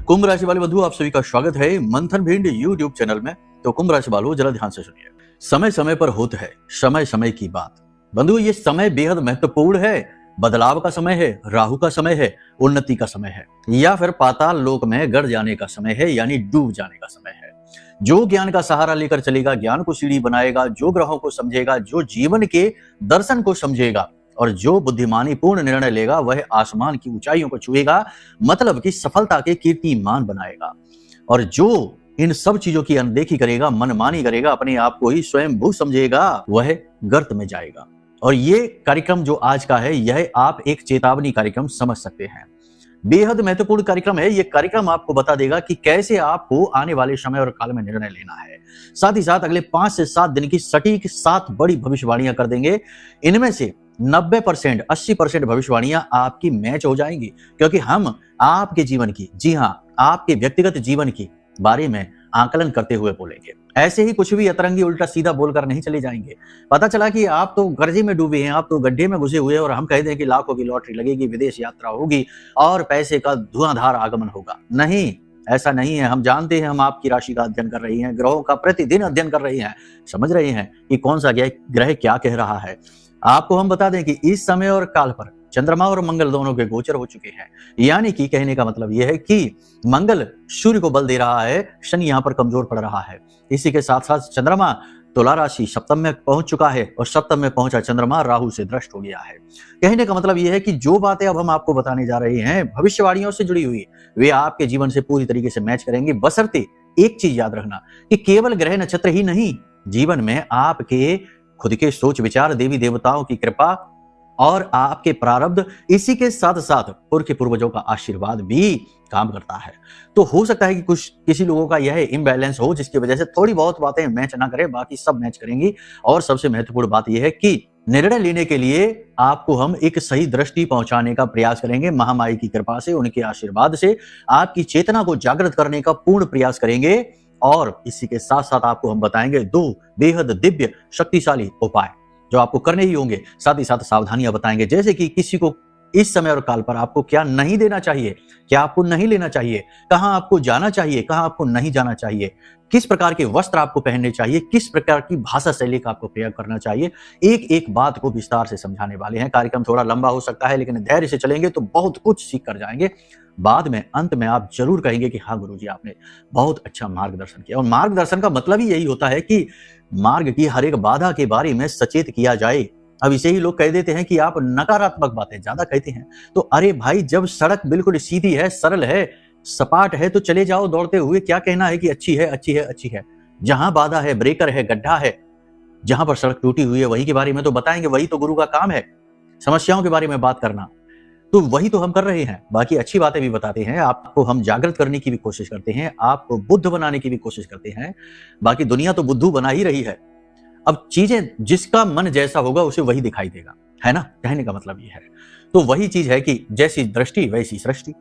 कुंभ राशि वाले बंधु, आप सभी का स्वागत है मंथन भिंड यूट्यूब चैनल में। तो कुंभ राशि वालों, जरा ध्यान से सुनिए। समय समय पर होता है समय समय की बात। बंधु, ये समय बेहद महत्वपूर्ण है। बदलाव का समय है, राहु का समय है, उन्नति का समय है, या फिर पाताल लोक में गड़ जाने का समय है, यानी डूब जाने का समय है। जो ज्ञान का सहारा लेकर चलेगा, ज्ञान को सीढ़ी बनाएगा, जो ग्रहों को समझेगा, जो जीवन के दर्शन को समझेगा और जो बुद्धिमानी पूर्ण निर्णय लेगा, वह आसमान की ऊंचाइयों को छुएगा, मतलब कि सफलता के कीर्तिमान बनाएगा। और जो इन सब चीजों की अनदेखी करेगा, मनमानी करेगा, अपने आप को ही स्वयं भू समझेगा, वह गर्त में जाएगा। और ये कार्यक्रम जो आज का है, यह आप एक चेतावनी कार्यक्रम समझ सकते हैं। बेहद महत्वपूर्ण कार्यक्रम है। ये कार्यक्रम आपको बता देगा कि कैसे आपको आने वाले समय और काल में निर्णय लेना है। साथ ही साथ अगले 5 से 7 दिन की सटीक 7 बड़ी भविष्यवाणियां कर देंगे। इनमें से 90%, 80% भविष्यवाणियां आपकी मैच हो जाएंगी, क्योंकि हम आपके जीवन की, जी हां, आपके व्यक्तिगत जीवन की बारे में आकलन करते हुए बोलेंगे। ऐसे ही कुछ भी अतरंगी उल्टा सीधा बोलकर नहीं चले जाएंगे। पता चला कि आप तो कर्जे में डूबे हैं, आप तो गड्ढे में घुसे हुए हैं, और हम कह दें कि लाखों की लॉटरी लगेगी, विदेश यात्रा होगी और पैसे का धुआंधार आगमन होगा। नहीं, ऐसा नहीं है। हम जानते हैं, हम आपकी राशि का अध्ययन कर रही हैं, ग्रहों का प्रतिदिन अध्ययन कर रही हैं, समझ रहे हैं कि कौन सा ग्रह क्या कह रहा है। आपको हम बता दें कि इस समय और काल पर चंद्रमा और मंगल दोनों के गोचर हो चुके हैं। यानी कि कहने का मतलब यह है कि मंगल सूर्य को बल दे रहा है, शनि यहां पर कमजोर पड़ रहा है। इसी के साथ साथ चंद्रमा तुला राशि सप्तम में पहुंच चुका है, और सप्तम में पहुंचा चंद्रमा राहु से दृष्ट हो गया है। कहने का मतलब यह है कि जो बातें अब हम आपको बताने जा रहे हैं भविष्यवाणियों से जुड़ी हुई, वे आपके जीवन से पूरी तरीके से मैच करेंगी। बशर्ते एक चीज याद रखना कि केवल ग्रह नक्षत्र ही नहीं, जीवन में आपके खुद के सोच विचार, देवी देवताओं की कृपा और आपके प्रारब्ध, इसी के साथ साथ पूर्व के पूर्वजों का आशीर्वाद भी काम करता है। तो हो सकता है कि किसी लोगों का यह इम्बैलेंस हो, जिसकी वजह से थोड़ी बहुत बातें मैच ना करें, बाकी सब मैच करेंगी। और सबसे महत्वपूर्ण बात यह है कि निर्णय लेने के लिए आपको हम एक सही दृष्टि पहुंचाने का प्रयास करेंगे। महामाई की कृपा से, उनके आशीर्वाद से आपकी चेतना को जागृत करने का पूर्ण प्रयास करेंगे। और इसी के साथ साथ आपको हम बताएंगे 2 बेहद दिव्य शक्तिशाली उपाय जो आपको करने ही होंगे। साथ ही साथ सावधानियां बताएंगे, जैसे कि किसी को इस समय और काल पर आपको क्या नहीं देना चाहिए, क्या आपको नहीं लेना चाहिए, कहां आपको जाना चाहिए, कहां आपको नहीं जाना चाहिए, किस प्रकार के वस्त्र आपको पहनने चाहिए, किस प्रकार की भाषा शैली का आपको प्रयोग करना चाहिए। एक एक बात को विस्तार से समझाने वाले हैं। कार्यक्रम थोड़ा लंबा हो सकता है, लेकिन धैर्य से चलेंगे तो बहुत कुछ सीख कर जाएंगे। बाद में अंत में आप जरूर कहेंगे कि हाँ गुरुजी, आपने बहुत अच्छा मार्गदर्शन किया। और मार्गदर्शन का मतलब ही यही होता है कि मार्ग की हर एक बाधा के बारे में सचेत किया जाए। अब इसे ही लोग कह देते हैं कि आप नकारात्मक बातें ज्यादा कहते हैं। तो अरे भाई, जब सड़क बिल्कुल सीधी है, सरल है, सपाट है, तो चले जाओ दौड़ते हुए। क्या कहना है कि अच्छी है, अच्छी है, अच्छी है। जहां बाधा है, ब्रेकर है, गड्ढा है, जहां पर सड़क टूटी हुई है, वही के बारे में तो बताएंगे। वही तो गुरु का काम है, समस्याओं के बारे में बात करना। तो वही तो हम कर रहे हैं। बाकी अच्छी बातें भी बताते हैं, आपको हम जागृत करने की भी कोशिश करते हैं, आपको बुद्ध बनाने की भी कोशिश करते हैं। बाकी दुनिया तो बुद्धू बना ही रही है। अब चीजें, जिसका मन जैसा होगा उसे वही दिखाई देगा, है ना। कहने का मतलब ये है। तो वही चीज है कि जैसी दृष्टि वैसी सृष्टि।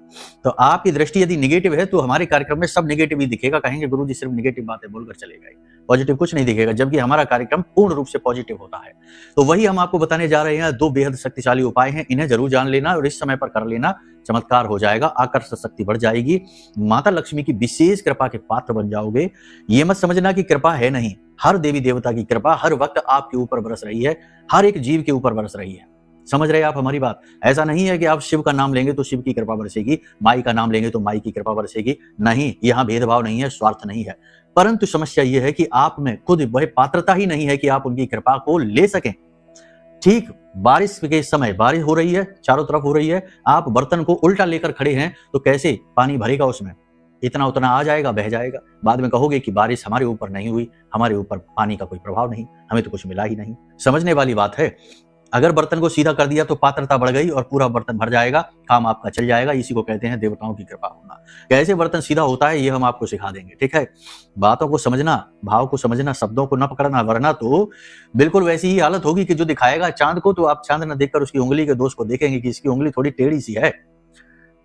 तो आपकी दृष्टि यदि निगेटिव है तो हमारे कार्यक्रम में सब निगेटिव ही दिखेगा। कहेंगे गुरुजी सिर्फ निगेटिव बातें बोलकर चले गए, पॉजिटिव कुछ नहीं दिखेगा, जबकि हमारा कार्यक्रम पूर्ण रूप से पॉजिटिव होता है। तो वही हम आपको बताने जा रहे हैं। 2 बेहद शक्तिशाली उपाय हैं, इन्हें जरूर जान लेना और इस समय पर कर लेना। चमत्कार हो जाएगा, आकर्षण शक्ति बढ़ जाएगी, माता लक्ष्मी की विशेष कृपा के पात्र बन जाओगे। ये मत समझना कि कृपा है नहीं, हर देवी देवता की कृपा हर वक्त आपके ऊपर बरस रही है, हर एक जीव के ऊपर बरस रही है। समझ रहे हैं आप हमारी बात। ऐसा नहीं है कि आप शिव का नाम लेंगे तो शिव की कृपा बरसेगी, माई का नाम लेंगे तो माई की कृपा बरसेगी। नहीं, यहां भेदभाव नहीं है, स्वार्थ नहीं है। परंतु समस्या यह है कि आप में खुद वह पात्रता ही नहीं है कि आप उनकी कृपा को ले सकें। ठीक बारिश के समय बारिश हो रही है, चारों तरफ हो रही है, आप बर्तन को उल्टा लेकर खड़े हैं तो कैसे पानी भरेगा उसमें? इतना उतना आ जाएगा, बह जाएगा। बाद में कहोगे कि बारिश हमारे ऊपर नहीं हुई, हमारे ऊपर पानी का कोई प्रभाव नहीं, हमें तो कुछ मिला ही नहीं। समझने वाली बात है। अगर बर्तन को सीधा कर दिया तो पात्रता बढ़ गई और पूरा बर्तन भर जाएगा, काम आपका चल जाएगा। इसी को कहते हैं देवताओं की कृपा होना। कैसे बर्तन सीधा होता है ये हम आपको सिखा देंगे, ठीक है। बातों को समझना, भाव को समझना, शब्दों को न पकड़ना, वरना तो बिल्कुल वैसी ही हालत होगी कि जो दिखाएगा चांद को तो आप चांद न देखकर उसकी उंगली के दोष को देखेंगे कि इसकी उंगली थोड़ी टेढ़ी सी है।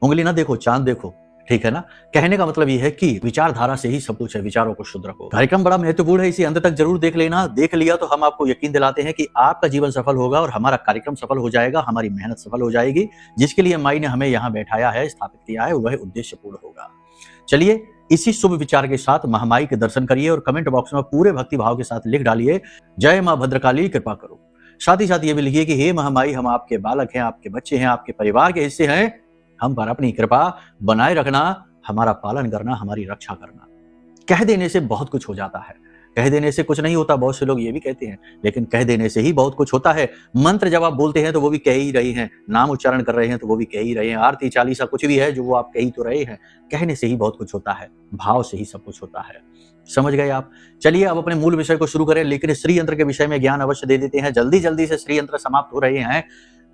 उंगली ना देखो, चांद देखो, ठीक है ना। कहने का मतलब यह है कि विचारधारा से ही सब कुछ है, विचारों को शुद्ध रखो। कार्यक्रम बड़ा महत्वपूर्ण है, इसे अंत तक जरूर देख लेना। देख लिया तो हम आपको यकीन दिलाते हैं कि आपका जीवन सफल होगा और हमारा कार्यक्रम सफल हो जाएगा, हमारी मेहनत सफल हो जाएगी। जिसके लिए माई ने हमें यहाँ बैठाया है, स्थापित किया है, वह उद्देश्य पूर्ण होगा। चलिए इसी शुभ विचार के साथ महामाई के दर्शन करिए और कमेंट बॉक्स में पूरे भक्ति भाव के साथ लिख डालिए, जय मां भद्रकाली कृपा करो। साथ ही साथ ये भी लिखिए कि हे महामाई, हम आपके बालक हैं, आपके बच्चे हैं, आपके परिवार के हिस्से हैं, हम पर अपनी कृपा बनाए रखना, हमारा पालन करना, हमारी रक्षा करना। कह देने से बहुत कुछ हो जाता है, कह देने से कुछ नहीं होता, बहुत से लोग ये भी कहते हैं, लेकिन कह देने से ही बहुत कुछ होता है। मंत्र जब आप बोलते हैं तो वो भी कह ही रहे हैं, नाम उच्चारण कर रहे हैं तो वो भी कह ही रहे हैं, आरती चालीसा कुछ भी है जो वो आप कह ही तो रहे हैं। कहने से ही बहुत कुछ होता है, भाव से ही सब कुछ होता है। समझ गए आप? चलिए अब अपने मूल विषय को शुरू करें, लेकिन श्री यंत्र के विषय में ज्ञान अवश्य दे देते हैं। जल्दी जल्दी से श्री यंत्र समाप्त हो रहे हैं,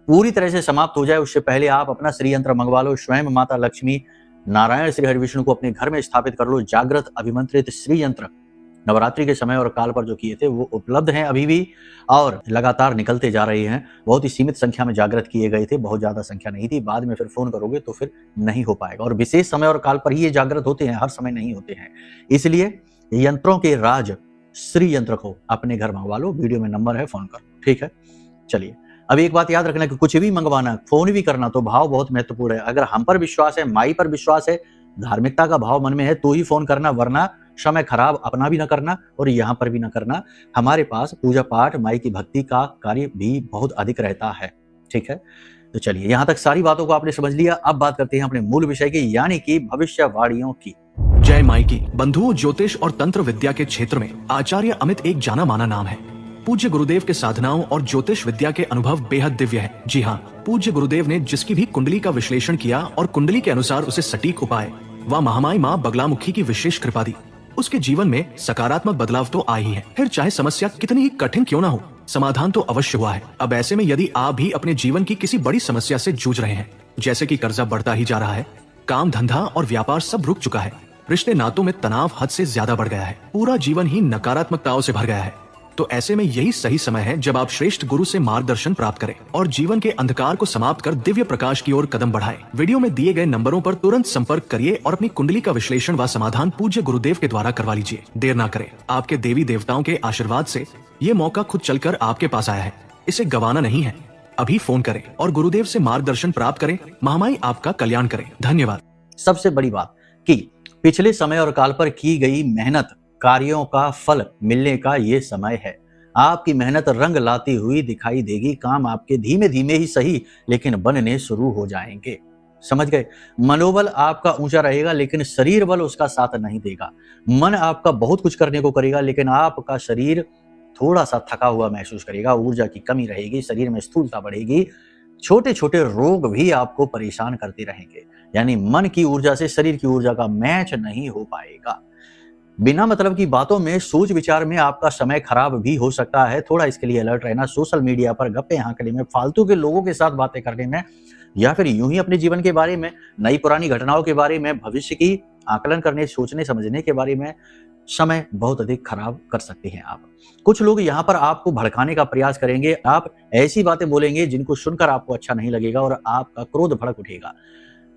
पूरी तरह से समाप्त हो जाए उससे पहले आप अपना श्री यंत्र मंगवा लो। स्वयं माता लक्ष्मी नारायण श्री हरिविष्णु को अपने घर में स्थापित कर लो। जागृत अभिमंत्रित श्री यंत्र नवरात्रि के समय और काल पर जो किए थे वो उपलब्ध हैं अभी भी, और लगातार निकलते जा रहे हैं। बहुत ही सीमित संख्या में जागृत किए गए थे, बहुत ज्यादा संख्या नहीं थी। बाद में फिर फोन करोगे तो फिर नहीं हो पाएगा, और विशेष समय और काल पर ही ये जागृत होते हैं, हर समय नहीं होते हैं। इसलिए यंत्रों के राज श्री यंत्र को अपने घर मंगवा लो। वीडियो में नंबर है, फोन करो, ठीक है। चलिए अब एक बात याद रखना कि कुछ भी मंगवाना, फोन भी करना तो भाव बहुत महत्वपूर्ण है। अगर हम पर विश्वास है, माई पर विश्वास है, धार्मिकता का भाव मन में है तो ही फोन करना, वरना समय खराब अपना भी ना करना और यहाँ पर भी ना करना। हमारे पास पूजा पाठ, माई की भक्ति का कार्य भी बहुत अधिक रहता है, ठीक है। तो चलिए यहाँ तक सारी बातों को आपने समझ लिया। अब बात करते हैं अपने मूल विषय की, यानी कि भविष्यवाणियों की। जय माई की। बंधुओं, ज्योतिष और तंत्र विद्या के क्षेत्र में आचार्य अमित एक जाना माना नाम है। पूज्य गुरुदेव के साधनाओं और ज्योतिष विद्या के अनुभव बेहद दिव्य है। जी हाँ, पूज्य गुरुदेव ने जिसकी भी कुंडली का विश्लेषण किया और कुंडली के अनुसार उसे सटीक उपाय व महामाई माँ बगलामुखी की विशेष कृपा दी, उसके जीवन में सकारात्मक बदलाव तो आ ही है। फिर चाहे समस्या कितनी ही कठिन क्यों ना हो, समाधान तो अवश्य हुआ है। अब ऐसे में यदि आप भी अपने जीवन की किसी बड़ी समस्या से जूझ रहे हैं, जैसे कि कर्जा बढ़ता ही जा रहा है, काम धंधा और व्यापार सब रुक चुका है, रिश्ते नातों में तनाव हद से ज्यादा बढ़ गया है, पूरा जीवन ही नकारात्मकताओं से भर गया है, तो ऐसे में यही सही समय है जब आप श्रेष्ठ गुरु से मार्गदर्शन प्राप्त करें और जीवन के अंधकार को समाप्त कर दिव्य प्रकाश की ओर कदम बढ़ाएं। वीडियो में दिए गए नंबरों पर तुरंत संपर्क करिए और अपनी कुंडली का विश्लेषण व समाधान पूज्य गुरुदेव के द्वारा करवा लीजिए। देर ना करें, आपके देवी देवताओं के आशीर्वाद से ये मौका खुद चलकर आपके पास आया है, इसे गंवाना नहीं है। अभी फोन करें और गुरुदेव से मार्गदर्शन प्राप्त करें। महामाई आपका कल्याण करें। धन्यवाद। सबसे बड़ी बात कि पिछले समय और काल पर की गई मेहनत, कार्यों का फल मिलने का ये समय है। आपकी मेहनत रंग लाती हुई दिखाई देगी। काम आपके धीमे धीमे ही सही लेकिन बनने शुरू हो जाएंगे। समझ गए? मनोबल आपका ऊंचा रहेगा लेकिन शरीर बल उसका साथ नहीं देगा। मन आपका बहुत कुछ करने को करेगा लेकिन आपका शरीर थोड़ा सा थका हुआ महसूस करेगा, ऊर्जा की कमी रहेगी, शरीर में स्थूलता बढ़ेगी, छोटे छोटे रोग भी आपको परेशान करते रहेंगे। यानी मन की ऊर्जा से शरीर की ऊर्जा का मैच नहीं हो पाएगा। बिना मतलब की बातों में, सोच विचार में आपका समय खराब भी हो सकता है। थोड़ा इसके लिए अलर्ट रहना। सोशल मीडिया पर गप्पे हाँकने में, फालतू के लोगों के साथ बातें करने में, या फिर यूं ही अपने जीवन के बारे में, नई पुरानी घटनाओं के बारे में, भविष्य की आकलन करने, सोचने समझने के बारे में समय बहुत अधिक खराब कर सकते हैं आप। कुछ लोग यहाँ पर आपको भड़काने का प्रयास करेंगे। आप ऐसी बातें बोलेंगे जिनको सुनकर आपको अच्छा नहीं लगेगा और आपका क्रोध भड़क उठेगा।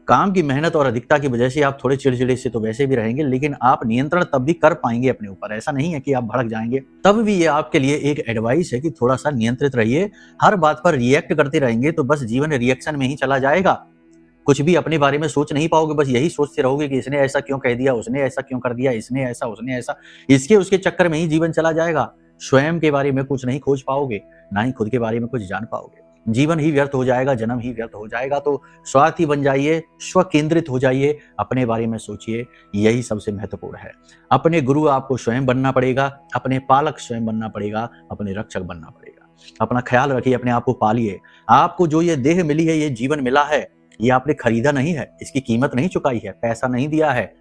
काम की मेहनत और अधिकता की वजह से आप थोड़े चिड़चिड़े से तो वैसे भी रहेंगे, लेकिन आप नियंत्रण तब भी कर पाएंगे अपने ऊपर। ऐसा नहीं है कि आप भड़क जाएंगे। तब भी ये आपके लिए एक एडवाइस है कि थोड़ा सा नियंत्रित रहिए। हर बात पर रिएक्ट करते रहेंगे तो बस जीवन रिएक्शन में ही चला जाएगा। कुछ भी अपने बारे में सोच नहीं पाओगे, बस यही सोचते रहोगे कि इसने ऐसा क्यों कह दिया, उसने ऐसा क्यों कर दिया, इसने ऐसा, उसने ऐसा। इसके उसके चक्कर में ही जीवन चला जाएगा। स्वयं के बारे में कुछ नहीं खोज पाओगे, ना ही खुद के बारे में कुछ जान पाओगे। जीवन ही व्यर्थ हो जाएगा, जन्म ही व्यर्थ हो जाएगा। तो स्वार्थी बन जाइए, स्व केंद्रित हो जाइए, अपने बारे में सोचिए, यही सबसे महत्वपूर्ण है। अपने गुरु आपको स्वयं बनना पड़ेगा, अपने पालक स्वयं बनना पड़ेगा, अपने रक्षक बनना पड़ेगा। अपना ख्याल रखिए, अपने आप को पालिए। आपको जो ये देह मिली है, ये जीवन मिला है, ये आपने खरीदा नहीं है, इसकी कीमत नहीं चुकाई है, पैसा नहीं दिया है।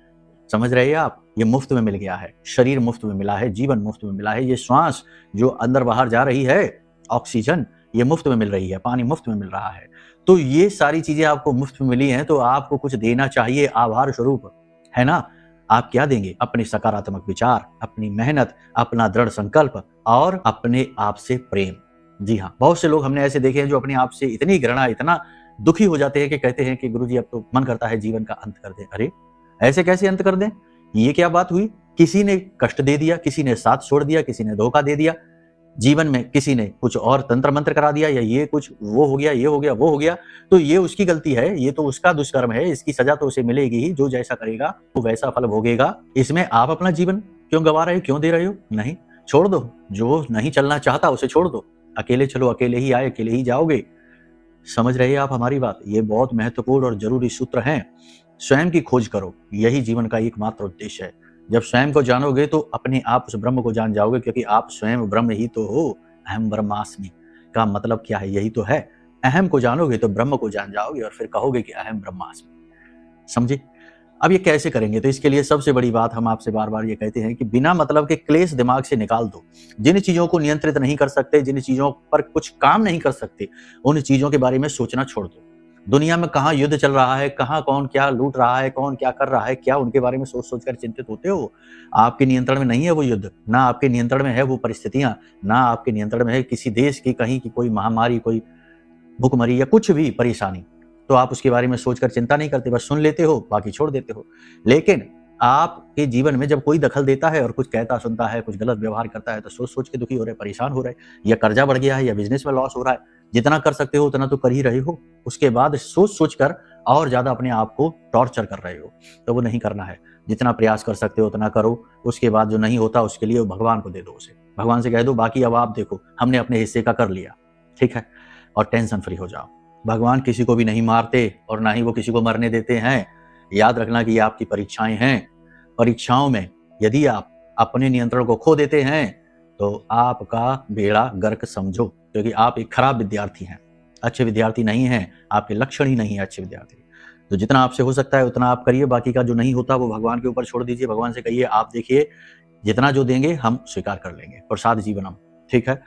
समझ रहे हैं आप? ये मुफ्त में मिल गया है। शरीर मुफ्त में मिला है, जीवन मुफ्त में मिला है। ये श्वास जो अंदर बाहर जा रही है, ऑक्सीजन, ये मुफ्त में मिल रही है, पानी मुफ्त में मिल रहा है। तो ये सारी चीजें आपको मुफ्त में मिली हैं, तो आपको कुछ देना चाहिए आभार स्वरूप, है ना? आप क्या देंगे? अपने सकारात्मक विचार, अपनी मेहनत, अपना दृढ़ संकल्प और अपने आप से प्रेम। जी हाँ, बहुत से लोग हमने ऐसे देखे हैं जो अपने आप से इतनी घृणा, इतना दुखी हो जाते हैं कि कहते हैं कि गुरुजी अब तो मन करता है जीवन का अंत कर दें। अरे ऐसे कैसे अंत कर दें? ये क्या बात हुई? किसी ने कष्ट दे दिया, किसी ने साथ छोड़ दिया, किसी ने धोखा दे दिया, जीवन में किसी ने कुछ और तंत्र मंत्र करा दिया, या ये कुछ वो हो गया, ये हो गया, वो हो गया, तो ये उसकी गलती है, ये तो उसका दुष्कर्म है, इसकी सजा तो उसे मिलेगी ही, जो जैसा करेगा वो वैसा फल भोगेगा। इसमें आप अपना जीवन क्यों गंवा रहे हो, क्यों दे रहे हो? नहीं, छोड़ दो। जो नहीं चलना चाहता उसे छोड़ दो। अकेले चलो, अकेले ही आए, अकेले ही जाओगे। समझ रहे हैं आप हमारी बात? ये बहुत महत्वपूर्ण और जरूरी सूत्र हैं। स्वयं की खोज करो, यही जीवन का एकमात्र उद्देश्य है। जब स्वयं को जानोगे तो अपने आप उस ब्रह्म को जान जाओगे, क्योंकि आप स्वयं ब्रह्म ही तो हो। अहम ब्रह्मास्मि का मतलब क्या है? यही तो है। अहम को जानोगे तो ब्रह्म को जान जाओगे और फिर कहोगे कि अहम ब्रह्मास्मि। समझे? अब ये कैसे करेंगे? तो इसके लिए सबसे बड़ी बात हम आपसे बार बार ये कहते हैं कि बिना मतलब के क्लेश दिमाग से निकाल दो। जिन चीजों को नियंत्रित नहीं कर सकते, जिन चीजों पर कुछ काम नहीं कर सकते, उन चीजों के बारे में सोचना छोड़ दो। दुनिया में कहाँ युद्ध चल रहा है, कहाँ कौन क्या लूट रहा है, कौन क्या कर रहा है, क्या उनके बारे में सोच सोच कर चिंतित होते हो? आपके नियंत्रण में नहीं है वो युद्ध, ना आपके नियंत्रण में है वो परिस्थितियां, ना आपके नियंत्रण में है किसी देश की कहीं की कोई महामारी, कोई भुखमरी या कुछ भी परेशानी। तो आप उसके बारे में सोचकर चिंता नहीं करते, बस सुन लेते हो, बाकी छोड़ देते हो। लेकिन आपके जीवन में जब कोई दखल देता है और कुछ कहता सुनता है, कुछ गलत व्यवहार करता है, तो सोच सोच के दुखी हो रहे, परेशान हो रहे, या कर्जा बढ़ गया है, या बिजनेस में लॉस हो रहा है। जितना कर सकते हो उतना तो कर ही रहे हो, उसके बाद सोच सोच कर और ज्यादा अपने आप को टॉर्चर कर रहे हो, तो वो नहीं करना है। जितना प्रयास कर सकते हो उतना करो, उसके बाद जो नहीं होता उसके लिए भगवान को दे दो। उसे भगवान से कह दो, बाकी अब आप देखो, हमने अपने हिस्से का कर लिया, ठीक है, और टेंशन फ्री हो जाओ। भगवान किसी को भी नहीं मारते और ना ही वो किसी को मरने देते हैं। याद रखना कि ये आपकी परीक्षाएं हैं। परीक्षाओं में यदि आप अपने नियंत्रण को खो देते हैं तो आपका बेड़ा गर्क समझो, क्योंकि आप एक खराब विद्यार्थी हैं, अच्छे विद्यार्थी नहीं हैं, आपके लक्षण ही नहीं है अच्छे विद्यार्थी। तो जितना आपसे हो सकता है उतना आप करिए, बाकी का जो नहीं होता वो भगवान के ऊपर छोड़ दीजिए। भगवान से कहिए, आप देखिए जितना जो देंगे हम स्वीकार कर लेंगे, प्रसाद जीवनम, ठीक है।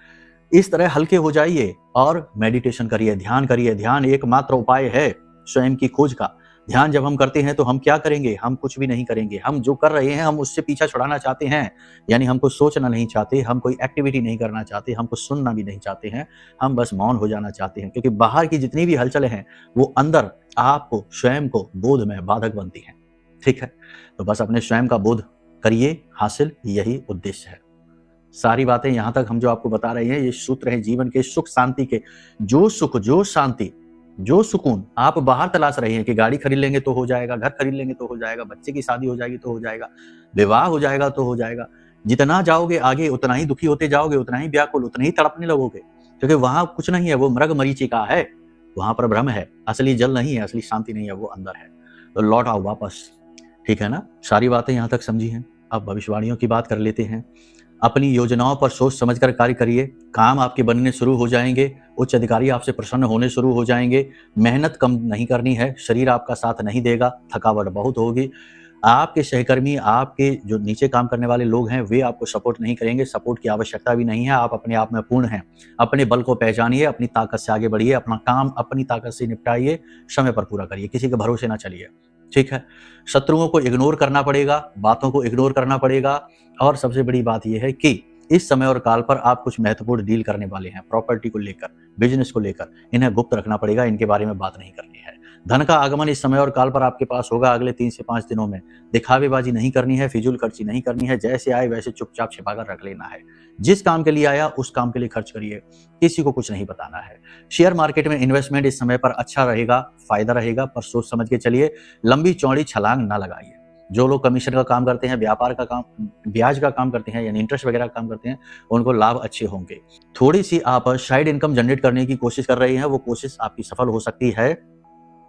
इस तरह हल्के हो जाइए और मेडिटेशन करिए, ध्यान करिए। ध्यान एकमात्र उपाय है स्वयं की खोज का। ध्यान जब हम करते हैं तो हम क्या करेंगे? हम कुछ भी नहीं करेंगे। हम जो कर रहे हैं हम उससे पीछा छुड़ाना चाहते हैं, यानी हमको सोचना नहीं चाहते, हम कोई एक्टिविटी नहीं करना चाहते, हमको सुनना भी नहीं चाहते हैं, हम बस मौन हो जाना चाहते हैं, क्योंकि बाहर की जितनी भी हलचलें हैं वो अंदर आपको स्वयं को बोध में बाधक बनती हैं, ठीक है। तो बस अपने स्वयं का बोध करिए हासिल, यही उद्देश्य है। सारी बातें यहां तक हम जो आपको बता रहे हैं ये सूत्र हैं जीवन के सुख शांति के। जो सुख, जो शांति, जो सुकून आप बाहर तलाश रहे हैं कि गाड़ी खरीद लेंगे तो हो जाएगा, घर खरीद लेंगे तो हो जाएगा, बच्चे की शादी हो जाएगी तो हो जाएगा, विवाह हो जाएगा तो हो जाएगा, जितना जाओगे आगे उतना ही दुखी होते जाओगे, उतना ही व्याकुल, उतना ही तड़पने लगोगे, क्योंकि वहां कुछ नहीं है, वो मृग मरीचिका है, वहां पर भ्रम है, असली जल नहीं है, असली शांति नहीं है, वो अंदर है। तो लौट आओ वापस, ठीक है ना। सारी बातें यहां तक समझी हैं। अब भविष्यवाणियों की बात कर लेते हैं। अपनी योजनाओं पर सोच समझकर कार्य करिए, काम आपके बनने शुरू हो जाएंगे, उच्च अधिकारी आपसे प्रसन्न होने शुरू हो जाएंगे। मेहनत कम नहीं करनी है, शरीर आपका साथ नहीं देगा, थकावट बहुत होगी। आपके सहकर्मी, आपके जो नीचे काम करने वाले लोग हैं वे आपको सपोर्ट नहीं करेंगे, सपोर्ट की आवश्यकता भी नहीं है, आप अपने आप में पूर्ण हैं। अपने बल को पहचानिए, अपनी ताकत से आगे बढ़िए, अपना काम अपनी ताकत से निपटाइए, समय पर पूरा करिए, किसी के भरोसे ना चलिए, ठीक है। शत्रुओं को इग्नोर करना पड़ेगा, बातों को इग्नोर करना पड़ेगा, और सबसे बड़ी बात यह है कि इस समय और काल पर आप कुछ महत्वपूर्ण डील करने वाले हैं, प्रॉपर्टी को लेकर, बिजनेस को लेकर, इन्हें गुप्त रखना पड़ेगा, इनके बारे में बात नहीं करनी है। धन का आगमन इस समय और काल पर आपके पास होगा अगले 3 से 5 दिनों में। दिखावेबाजी नहीं करनी है, फिजूल खर्ची नहीं करनी है, जैसे आए वैसे चुपचाप छिपाकर रख लेना है। जिस काम के लिए आया उस काम के लिए खर्च करिए, किसी को कुछ नहीं बताना है। शेयर मार्केट में इन्वेस्टमेंट इस समय पर अच्छा रहेगा, फायदा रहेगा, पर सोच समझ के चलिए, लंबी चौड़ी छलांग ना लगाइए। जो लोग कमीशन का काम करते हैं, व्यापार का काम, ब्याज का काम करते हैं, यानी इंटरेस्ट वगैरह का काम करते हैं, उनको लाभ अच्छे होंगे। थोड़ी सी आप साइड इनकम जनरेट करने की कोशिश कर रहे हैं, वो कोशिश आपकी सफल हो सकती है।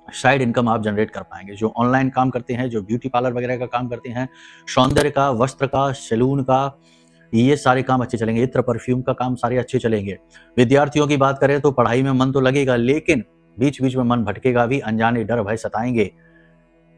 साइड इनकम आप जनरेट कर पाएंगे। जो ऑनलाइन काम करते हैं, जो ब्यूटी पार्लर वगैरह का काम करते हैं, सौंदर्य का, वस्त्र का, सैलून का, ये सारे काम अच्छे चलेंगे। इत्र परफ्यूम का काम सारे अच्छे चलेंगे। विद्यार्थियों की बात करें तो पढ़ाई में मन तो लगेगा, लेकिन बीच बीच में मन भटकेगा भी, अनजाने डर भय सताएंगे।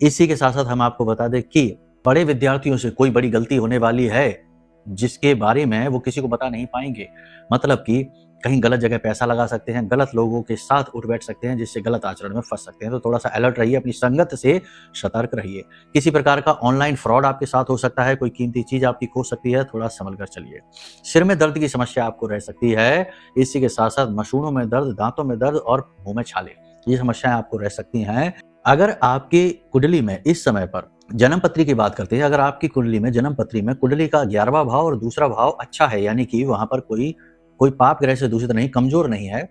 इसी के साथ साथ हम आपको बता दें कि बड़े विद्यार्थियों से कोई बड़ी गलती होने वाली है जिसके बारे में वो किसी को बता नहीं पाएंगे। मतलब कि कहीं गलत जगह पैसा लगा सकते हैं, गलत लोगों के साथ उठ बैठ सकते हैं, जिससे गलत आचरण में फंस सकते हैं। तो थोड़ा सा अलर्ट रहिए, अपनी संगत से सतर्क रहिए। किसी प्रकार का ऑनलाइन फ्रॉड आपके साथ हो सकता है, कोई कीमती चीज आपकी खो सकती है, थोड़ा संभल कर चलिए। सिर में दर्द की समस्या आपको रह सकती है, इसी के साथ साथ मसूड़ों में दर्द, दांतों में दर्द और मुंह में छाले, ये समस्याएं आपको रह सकती हैं। अगर आपकी कुंडली में इस समय पर जन्म पत्री की बात करते हैं, अगर आपकी कुंडली में जन्म पत्री में कुंडली का 11वां भाव और दूसरा भाव अच्छा है, यानी कि वहां पर कोई कोई पाप ग्रह से दूषित नहीं, कमजोर नहीं है,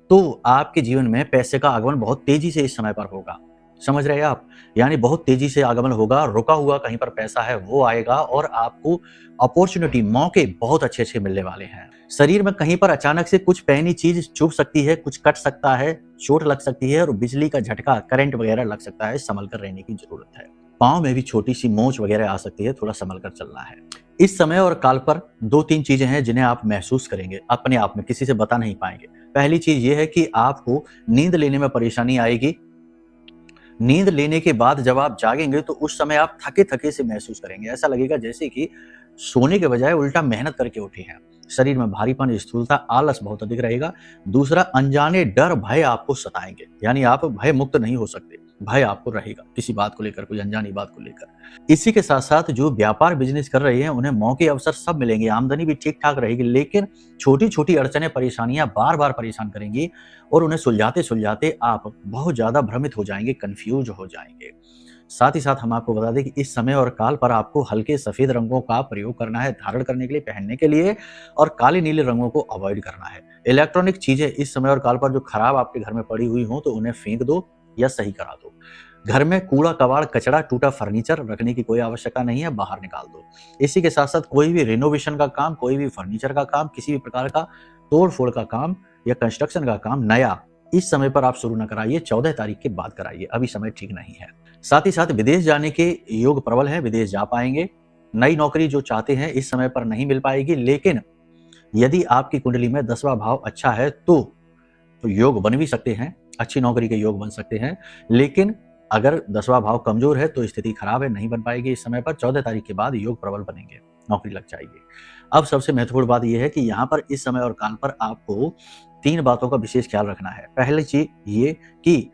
तो आपके जीवन में पैसे का आगमन बहुत तेजी से इस समय पर होगा। समझ रहे हैं आप? यानी बहुत तेजी से आगमन होगा, रुका हुआ कहीं पर पैसा है वो आएगा और आपको अपॉर्चुनिटी, मौके बहुत अच्छे-अच्छे मिलने वाले हैं। शरीर में कहीं पर अचानक से कुछ पैनी चीज चुभ सकती है, कुछ कट सकता है, चोट लग सकती है और बिजली का झटका, करंट वगैरह लग सकता है, संभल कर रहने की जरूरत है। पाँव में भी छोटी सी मोच वगैरह आ सकती है, थोड़ा संभल कर चलना है। इस समय और काल पर 2-3 चीजें हैं जिन्हें आप महसूस करेंगे अपने आप में, किसी से बता नहीं पाएंगे। पहली चीज ये है कि आपको नींद लेने में परेशानी आएगी। नींद लेने के बाद जब आप जागेंगे तो उस समय आप थके-थके से महसूस करेंगे। ऐसा लगेगा जैसे कि सोने के बजाय उल्टा मेहनत करके उठे हैं। शरीर में भारीपन, स्थूलता, आलस बहुत अधिक रहेगा। दूसरा, अनजाने डर, भय आपको सताएंगे, यानी आप भय मुक्त नहीं हो सकते। भय आपको रहेगा किसी बात को लेकर, कोई अनजानी बात को लेकर। इसी के साथ साथ जो व्यापार बिजनेस कर रहे हैं उन्हें मौके अवसर सब मिलेंगे, आमदनी भी ठीक ठाक रहेगी, लेकिन छोटी छोटी अड़चनें, परेशानियां बार बार परेशान करेंगी और उन्हें सुलझाते सुलझाते आप बहुत ज्यादा भ्रमित हो जाएंगे, कंफ्यूज हो जाएंगे। साथ ही साथ हम आपको बता दें कि इस समय और काल पर आपको हल्के सफेद रंगों का प्रयोग करना है, धारण करने के लिए, पहनने के लिए, और काले नीले रंगों को अवॉइड करना है। इलेक्ट्रॉनिक चीजें इस समय और काल पर जो खराब आपके घर में पड़ी हुई हो तो उन्हें फेंक दो या सही करा दो। घर में कूड़ा कबाड़, कचरा, टूटा फर्नीचर रखने की कोई आवश्यकता नहीं है, बाहर निकाल दो। इसी के साथ साथ कोई भी रिनोवेशन का काम, कोई भी फर्नीचर का काम, किसी भी प्रकार का तोड़ फोड़ का काम या कंस्ट्रक्शन का काम नया इस समय पर आप शुरू न कराइए, 14 तारीख के बाद कराइए, अभी समय ठीक नहीं है। साथ ही साथ विदेश जाने के योग प्रबल है, विदेश जा पाएंगे। नई नौकरी जो चाहते हैं इस समय पर नहीं मिल पाएगी, लेकिन यदि आपकी कुंडली में 10वां भाव अच्छा है तो योग बन भी सकते हैं, अच्छी नौकरी के योग बन सकते हैं। लेकिन अगर 10वां भाव कमजोर है तो स्थिति खराब है, नहीं बन पाएगी इस समय पर। 14 तारीख के बाद योग प्रबल बनेंगे, नौकरी लग जाएगी। अब सबसे महत्वपूर्ण बात यह है कि यहाँ पर इस समय और काल पर आपको 3 बातों का विशेष ख्याल रखना है। पहली चीज ये कि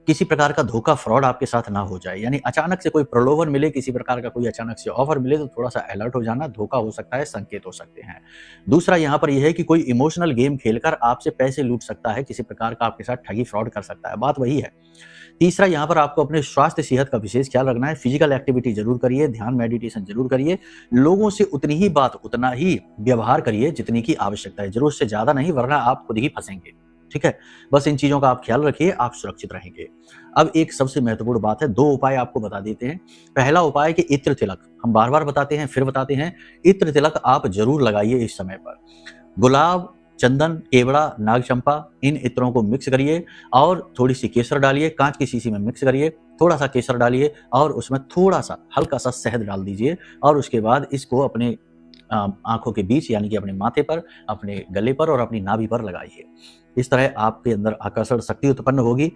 किसी प्रकार का धोखा, फ्रॉड आपके साथ ना हो जाए, यानी अचानक से कोई प्रलोभन मिले, किसी प्रकार का कोई अचानक से ऑफर मिले तो थोड़ा सा अलर्ट हो जाना, धोखा हो सकता है, संकेत हो सकते हैं। दूसरा यहाँ पर यह है कि कोई इमोशनल गेम खेलकर आपसे पैसे लूट सकता है, किसी प्रकार का आपके साथ ठगी, फ्रॉड कर सकता है, बात वही है। तीसरा, यहाँ पर आपको अपने स्वास्थ्य सेहत का विशेष ख्याल रखना है। फिजिकल एक्टिविटी जरूर करिए, ध्यान मेडिटेशन जरूर करिए, लोगों से उतनी ही बात, उतना ही व्यवहार करिए जितनी की आवश्यकता है, जरूरत से ज्यादा नहीं, वरना आप खुद ही फंसेंगे। ठीक है, बस इन चीजों का आप ख्याल रखिए, आप सुरक्षित रहेंगे। अब एक सबसे महत्वपूर्ण बात है, 2 उपाय आपको बता देते हैं। पहला उपाय कि इत्र तिलक, हम बार बार बताते हैं, फिर बताते हैं, इत्र तिलक आप जरूर लगाइए इस समय पर। गुलाब, चंदन, केवड़ा, नागचंपा, इन इत्रों को मिक्स करिए और थोड़ी सी केसर डालिए, कांच की शीशी में मिक्स करिए, थोड़ा सा केसर डालिए और उसमें थोड़ा सा हल्का सा शहद डाल दीजिए और उसके बाद इसको अपने आंखों के बीच, यानी कि अपने माथे पर, अपने गले पर और अपनी नाभि पर लगाइए। इस तरह आपके अंदर आकर्षण शक्ति उत्पन्न होगी।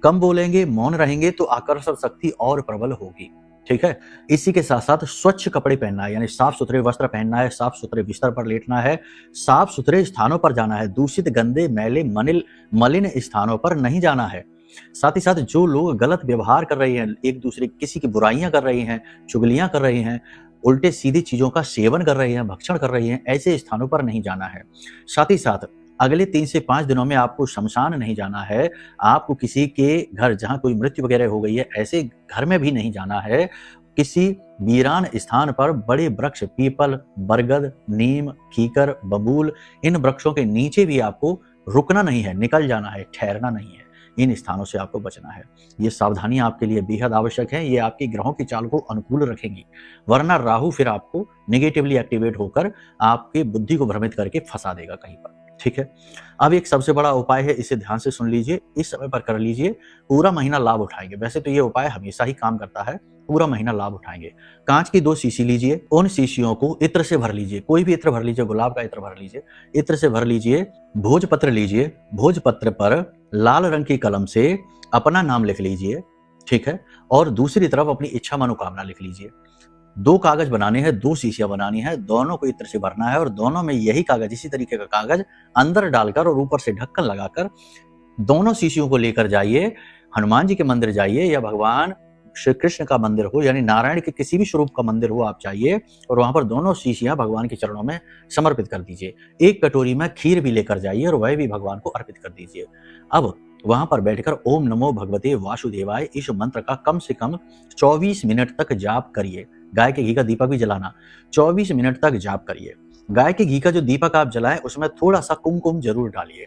कम बोलेंगे, मौन रहेंगे तो आकर्षण शक्ति और प्रबल होगी। ठीक है, इसी के साथ साथ स्वच्छ कपड़े पहनना है, यानी साफ सुथरे वस्त्र पहनना है, साफ सुथरे बिस्तर पर लेटना है, साफ सुथरे स्थानों पर जाना है, दूषित, गंदे, मैले, मलिन स्थानों पर नहीं जाना है। साथ ही साथ जो लोग गलत व्यवहार कर रहे हैं, एक दूसरे किसी की बुराइयां कर रहे हैं, चुगलियां कर रहे हैं, उल्टे सीधी चीजों का सेवन कर रहे हैं, भक्षण कर रहे हैं, ऐसे स्थानों पर नहीं जाना है। साथ ही साथ अगले 3 से 5 दिनों में आपको शमशान नहीं जाना है, आपको किसी के घर जहां कोई मृत्यु वगैरह हो गई है ऐसे घर में भी नहीं जाना है। किसी वीरान स्थान पर बड़े वृक्ष, पीपल, बरगद, नीम, कीकर, बबूल, इन वृक्षों के नीचे भी आपको रुकना नहीं है, निकल जाना है, ठहरना नहीं है। इन स्थानों से आपको बचना है। ये सावधानियां आपके लिए बेहद आवश्यक है, ये आपकी ग्रहों की चाल को अनुकूल रखेंगी, वरना राहु फिर आपको नेगेटिवली एक्टिवेट होकर आपके बुद्धि को भ्रमित करके फंसा देगा कहीं पर। ठीक है, अब एक सबसे बड़ा उपाय है, इसे ध्यान से सुन लीजिए, इस समय पर कर लीजिए, पूरा महीना लाभ उठाएंगे। वैसे तो ये उपाय हमेशा ही काम करता है, पूरा महीना लाभ उठाएंगे। कांच की 2 शीशी लीजिए, उन शीशियों को इत्र से भर लीजिए, कोई भी इत्र भर लीजिए, गुलाब का इत्र भर लीजिए, इत्र से भर लीजिए। भोजपत्र लीजिए, भोजपत्र पर लाल रंग की कलम से अपना नाम लिख लीजिए। ठीक है, और दूसरी तरफ अपनी इच्छा मनोकामना लिख लीजिए। 2 कागज बनाने हैं, 2 शीशियां बनानी है, दोनों को इत्र से भरना है और दोनों में यही कागज, इसी तरीके का कागज अंदर डालकर और ऊपर से ढक्कन लगाकर दोनों शीशियों को लेकर जाइए, हनुमान जी के मंदिर जाइए या भगवान श्री कृष्ण का मंदिर हो, यानी नारायण के किसी भी स्वरूप का मंदिर हो, आप जाइए और वहां पर दोनों शीशियां भगवान के चरणों में समर्पित कर दीजिए। एक कटोरी में खीर भी लेकर जाइए और वह भी भगवान को अर्पित कर दीजिए। अब वहां पर बैठकर ओम नमो भगवते वासुदेवाय इस मंत्र का कम से कम 24 मिनट तक जाप करिए। गाय के घी का दीपक भी जलाना, 24 मिनट तक जाप करिए। गाय के घी का जो दीपक आप जलाएं उसमें थोड़ा सा कुमकुम जरूर डालिए।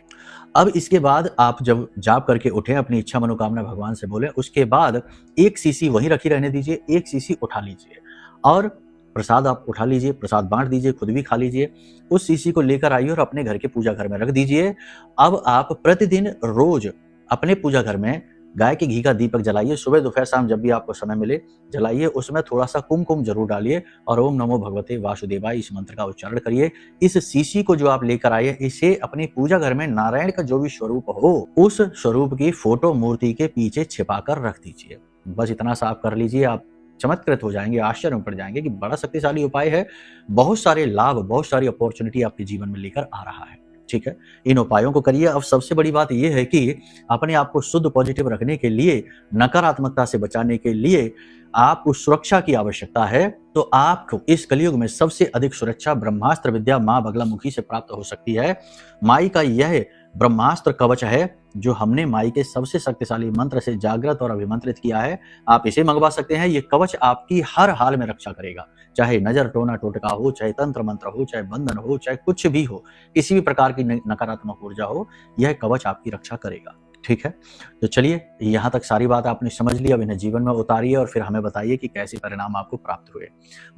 अब इसके बाद आप जब जाप करके उठें, अपनी इच्छा मनोकामना भगवान से बोलें, उसके बाद 1 सीसी वहीं रखी रहने दीजिए, 1 सीसी उठा लीजिए और प्रसाद आप उठा लीजिए, प्रसाद बांट दीजिए, खुद भी खा लीजिए। उस सीसी को लेकर आइए और अपने घर के पूजा घर में रख दीजिए। अब आप प्रतिदिन रोज अपने पूजा घर में गाय के घी का दीपक जलाइए, सुबह दोपहर शाम जब भी आपको समय मिले जलाइए, उसमें थोड़ा सा कुमकुम जरूर डालिए और ओम नमो भगवते वासुदेवाय इस मंत्र का उच्चारण करिए। इस सीसी को जो आप लेकर आइए, इसे अपनी पूजा घर में नारायण का जो भी स्वरूप हो उस स्वरूप की फोटो मूर्ति के पीछे छिपा कर रख दीजिए। बस इतना सा आप कर लीजिए, आप चमत्कृत हो जाएंगे, आश्चर्य में पड़ जाएंगे कि बड़ा शक्तिशाली उपाय है, बहुत सारे लाभ, बहुत सारी अपॉर्चुनिटी आपके जीवन में लेकर आ रहा है। ठीक है, इन उपायों को करिए। अब सबसे बड़ी बात यह है कि अपने आप को शुद्ध पॉजिटिव रखने के लिए, नकारात्मकता से बचाने के लिए आपको सुरक्षा की आवश्यकता है। तो आपको इस कलयुग में सबसे अधिक सुरक्षा ब्रह्मास्त्र विद्या मां बगलामुखी से प्राप्त हो सकती है। माई का यह ब्रह्मास्त्र कवच है जो हमने माई के सबसे शक्तिशाली मंत्र से जागृत और अभिमंत्रित किया है। आप इसे मंगवा सकते हैं। ये कवच आपकी हर हाल में रक्षा करेगा, चाहे नजर टोना टोटका हो, चाहे तंत्र मंत्र हो, चाहे बंधन हो, चाहे कुछ भी हो, किसी भी प्रकार की नकारात्मक ऊर्जा हो, यह कवच आपकी रक्षा करेगा। ठीक है, तो चलिए यहाँ तक सारी बात आपने समझ ली। अब इन्हें जीवन में उतारिए और फिर हमें बताइए कि कैसे परिणाम आपको प्राप्त हुए।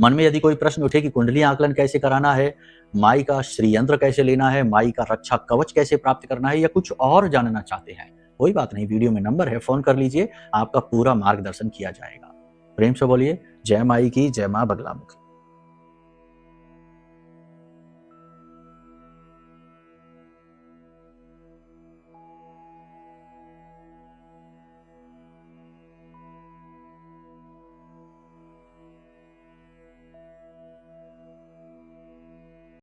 मन में यदि कोई प्रश्न उठे कि कुंडली आकलन कैसे कराना है, माई का श्री यंत्र कैसे लेना है, माई का रक्षा कवच कैसे प्राप्त करना है, या कुछ और जानना चाहते हैं, कोई बात नहीं, वीडियो में नंबर है, फोन कर लीजिए, आपका पूरा मार्गदर्शन किया जाएगा। प्रेम से बोलिए जय माई की, जय मां बगलामुखी।